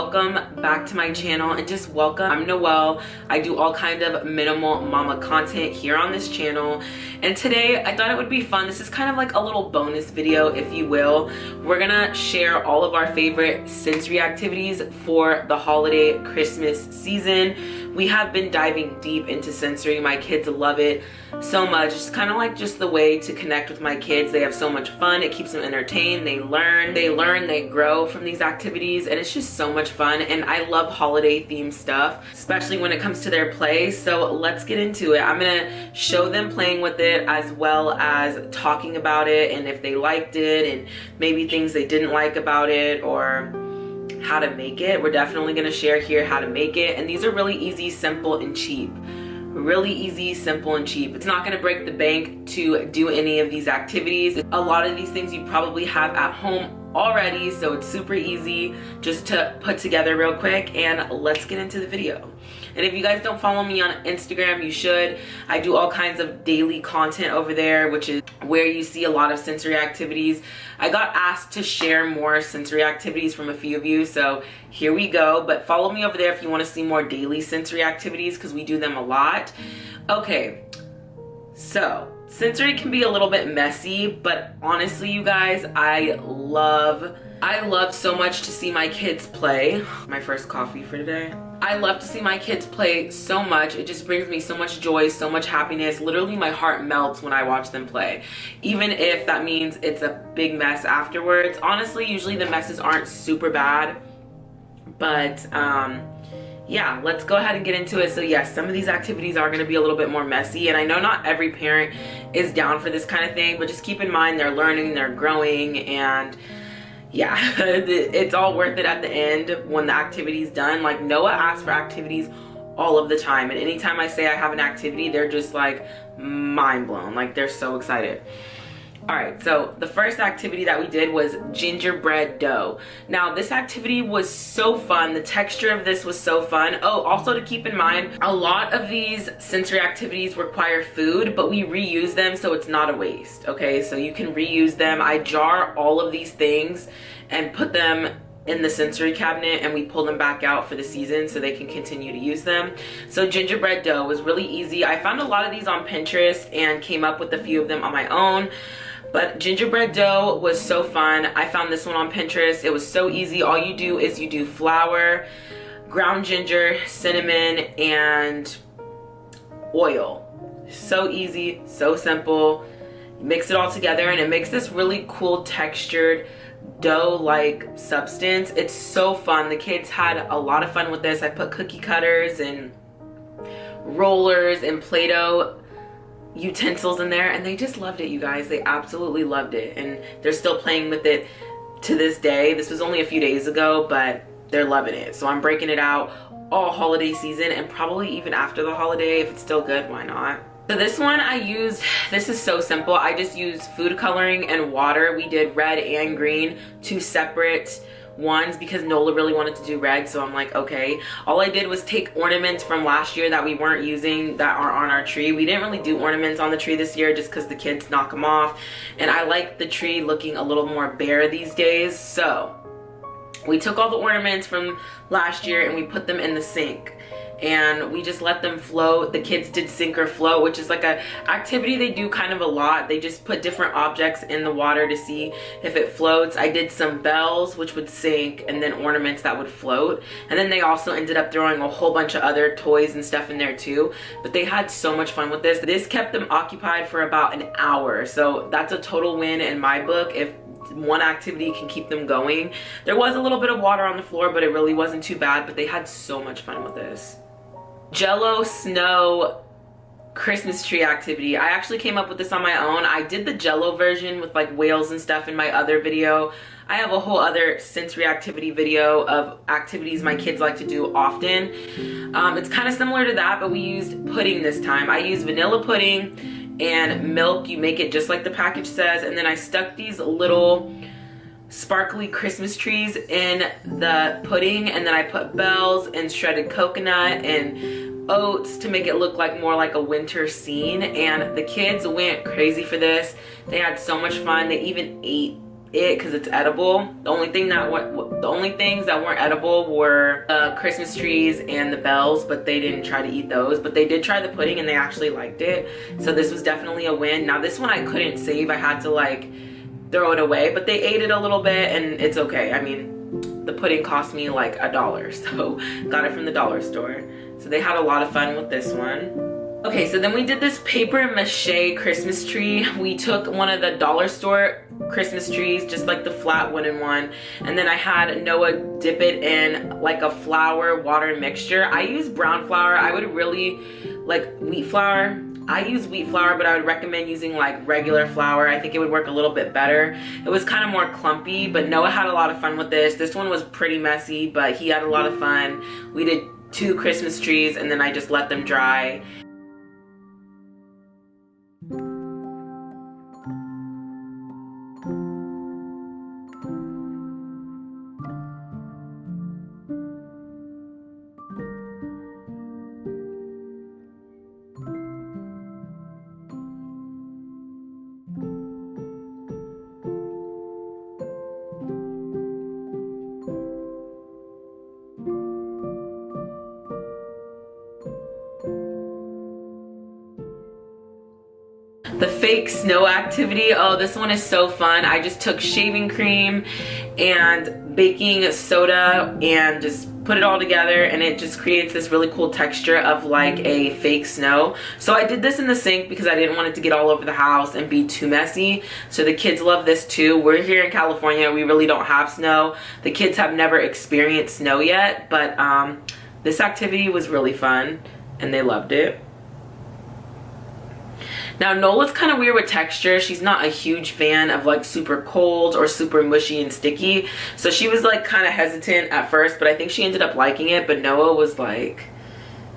welcome back to my channel, and just welcome. I'm Noelle. I do all kind of minimal mama content here on this channel, and today I thought it would be fun. This is kind of like a little bonus video, if you will. We're gonna share all of our favorite sensory activities for the holiday Christmas season. We have been diving deep into sensory. My kids love it so much. It's kind of like just the way to connect with my kids. They have so much fun. It keeps them entertained. They learn, they grow from these activities, and it's just so much fun. And I love holiday themed stuff, especially when it comes to their play. So let's get into it. I'm gonna show them playing with it as well as talking about it and if they liked it and maybe things they didn't like about it or how to make it. We're definitely going to share here how to make it, and these are really easy, simple, and cheap. Really easy, simple, and cheap. It's not going to break the bank to do any of these activities. A lot of these things you probably have at home already, so it's super easy just to put together real quick. And let's get into the video. And if you guys don't follow me on Instagram, you should. I do all kinds of daily content over there, which is where you see a lot of sensory activities. I got asked to share more sensory activities from a few of you, so here we go. But follow me over there if you want to see more daily sensory activities, because we do them a lot. Okay, so sensory can be a little bit messy, but honestly, you guys, I love so much to see my kids play. My first coffee for today. I love to see my kids play so much. It just brings me so much joy, so much happiness. Literally, my heart melts when I watch them play, even if that means it's a big mess afterwards. Honestly, usually the messes aren't super bad, but yeah, let's go ahead and get into it. So yes, some of these activities are going to be a little bit more messy, and I know not every parent is down for this kind of thing, but just keep in mind they're learning, they're growing, and yeah, it's all worth it at the end when the activity's done. Like, Noah asks for activities all of the time, and anytime I say I have an activity, they're just like mind blown. Like, they're so excited. All right, so the first activity that we did was gingerbread dough. Now, this activity was so fun. The texture of this was so fun. Oh, also to keep in mind, a lot of these sensory activities require food, but we reuse them, so it's not a waste, okay? So you can reuse them. I jar all of these things and put them in the sensory cabinet, and we pull them back out for the season so they can continue to use them. So gingerbread dough was really easy. I found a lot of these on Pinterest and came up with a few of them on my own. But gingerbread dough was so fun. I found this one on Pinterest. It was so easy. All you do is you do flour, ground ginger, cinnamon, and oil. So easy, so simple. You mix it all together, and it makes this really cool textured dough-like substance. It's so fun. The kids had a lot of fun with this. I put cookie cutters and rollers and Play-Doh utensils in there, and they just loved it, you guys. They absolutely loved it, and they're still playing with it to this day. This was only a few days ago, but they're loving it. So I'm breaking it out all holiday season, and probably even after the holiday. If it's still good, why not? So this one this is so simple. I just used food coloring and water. We did red and green, two separate ones, because Nola really wanted to do red, so I'm like, okay. All I did was take ornaments from last year that we weren't using that are on our tree. We didn't really do ornaments on the tree this year just because the kids knock them off, and I like the tree looking a little more bare these days. So we took all the ornaments from last year and we put them in the sink, and we just let them float. The kids did sink or float, which is like a activity they do kind of a lot. They just put different objects in the water to see if it floats. I did some bells, which would sink, and then ornaments that would float. And then they also ended up throwing a whole bunch of other toys and stuff in there too. But they had so much fun with this. This kept them occupied for about an hour. So that's a total win in my book if one activity can keep them going. There was a little bit of water on the floor, but it really wasn't too bad. But they had so much fun with this. Jello snow Christmas tree activity. I actually came up with this on my own. I did the Jello version with like whales and stuff in my other video. I have a whole other sensory activity video of activities my kids like to do often. It's kind of similar to that, but we used pudding this time. I used vanilla pudding and milk. You make it just like the package says, and then I stuck these little sparkly Christmas trees in the pudding, and then I put bells and shredded coconut and oats to make it look like more like a winter scene. And the kids went crazy for this. They had so much fun. They even ate it because it's edible. The only things that weren't edible were the Christmas trees and the bells, but they didn't try to eat those. But they did try the pudding and they actually liked it. So this was definitely a win. Now this one I couldn't save. I had to like throw it away, but they ate it a little bit and it's okay. I mean, the pudding cost me like $1, so got it from the dollar store. So they had a lot of fun with this one. Okay, so then we did this paper mache Christmas tree. We took one of the dollar store Christmas trees, just like the flat wooden one, and then I had Noah dip it in like a flour water mixture. I use brown flour. I would really like wheat flour. I use wheat flour, but I would recommend using like regular flour. I think it would work a little bit better. It was kind of more clumpy, but Noah had a lot of fun with this. This one was pretty messy, but he had a lot of fun. We did 2 Christmas trees and then I just let them dry. The fake snow activity, oh, this one is so fun. I just took shaving cream and baking soda and just put it all together, and it just creates this really cool texture of like a fake snow. So I did this in the sink because I didn't want it to get all over the house and be too messy. So the kids love this too. We're here in California, we really don't have snow. The kids have never experienced snow yet, but this activity was really fun and they loved it. Now Nola's kind of weird with texture. She's not a huge fan of like super cold or super mushy and sticky. So she was like kind of hesitant at first, but I think she ended up liking it. But Noah was like,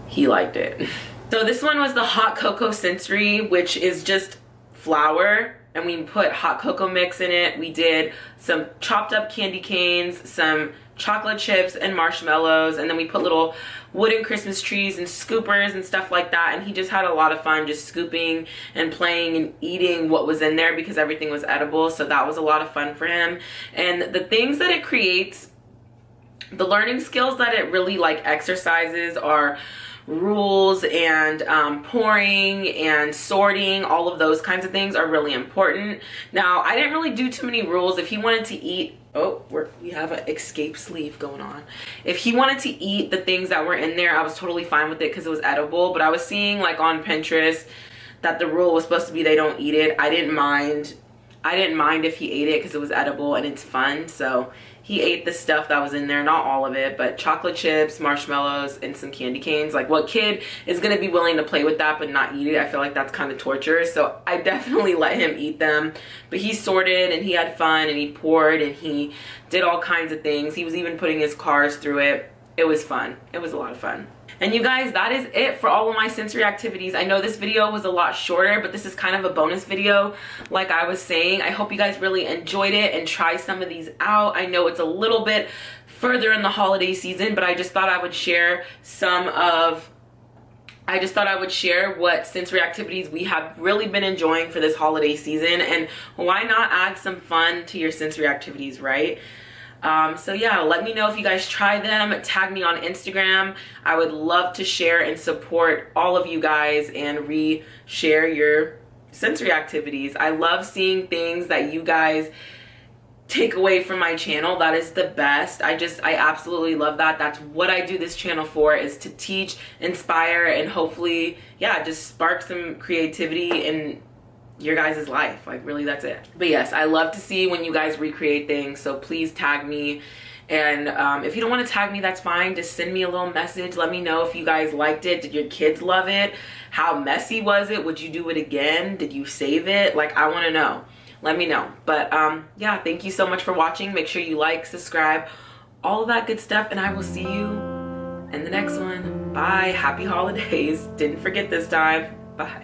he liked it. So this one was the hot cocoa sensory, which is just flour and we put hot cocoa mix in it. We did some chopped up candy canes, some chocolate chips and marshmallows, and then we put little wooden Christmas trees and scoopers and stuff like that, and he just had a lot of fun just scooping and playing and eating what was in there because everything was edible. So that was a lot of fun for him. And the things that it creates, the learning skills that it really like exercises are rules and pouring and sorting. All of those kinds of things are really important. Now I didn't really do too many rules. If he wanted to eat, oh, we have an escape sleeve going on. If he wanted to eat the things that were in there, I was totally fine with it because it was edible. But I was seeing like on Pinterest that the rule was supposed to be they don't eat it. I didn't mind if he ate it because it was edible and it's fun. So he ate the stuff that was in there, not all of it, but chocolate chips, marshmallows, and some candy canes. Like, what kid is gonna be willing to play with that but not eat it? I feel like that's kind of torture. So I definitely let him eat them. But he sorted and he had fun and he poured and he did all kinds of things. He was even putting his cars through it. It was fun. It was a lot of fun. And you guys, that is it for all of my sensory activities. I know this video was a lot shorter, but this is kind of a bonus video, like I was saying. I hope you guys really enjoyed it and try some of these out. I know it's a little bit further in the holiday season, but I just thought I would share what sensory activities we have really been enjoying for this holiday season, and why not add some fun to your sensory activities, right? So yeah, let me know if you guys try them. Tag me on Instagram. I would love to share and support all of you guys and re-share your sensory activities. I love seeing things that you guys take away from my channel. That is the best. I absolutely love that. That's what I do this channel for, is to teach, inspire, and hopefully, yeah, just spark some creativity in your guys' life. Like, really, that's it. But yes, I love to see when you guys recreate things, so please tag me. And if you don't want to tag me, that's fine. Just send me a little message. Let me know if you guys liked it. Did your kids love it? How messy was it? Would you do it again? Did you save it? Like, I want to know. Let me know. But yeah, thank you so much for watching. Make sure you like, subscribe, all of that good stuff, and I will see you in the next one. Bye. Happy holidays. Didn't forget this time. Bye.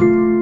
you.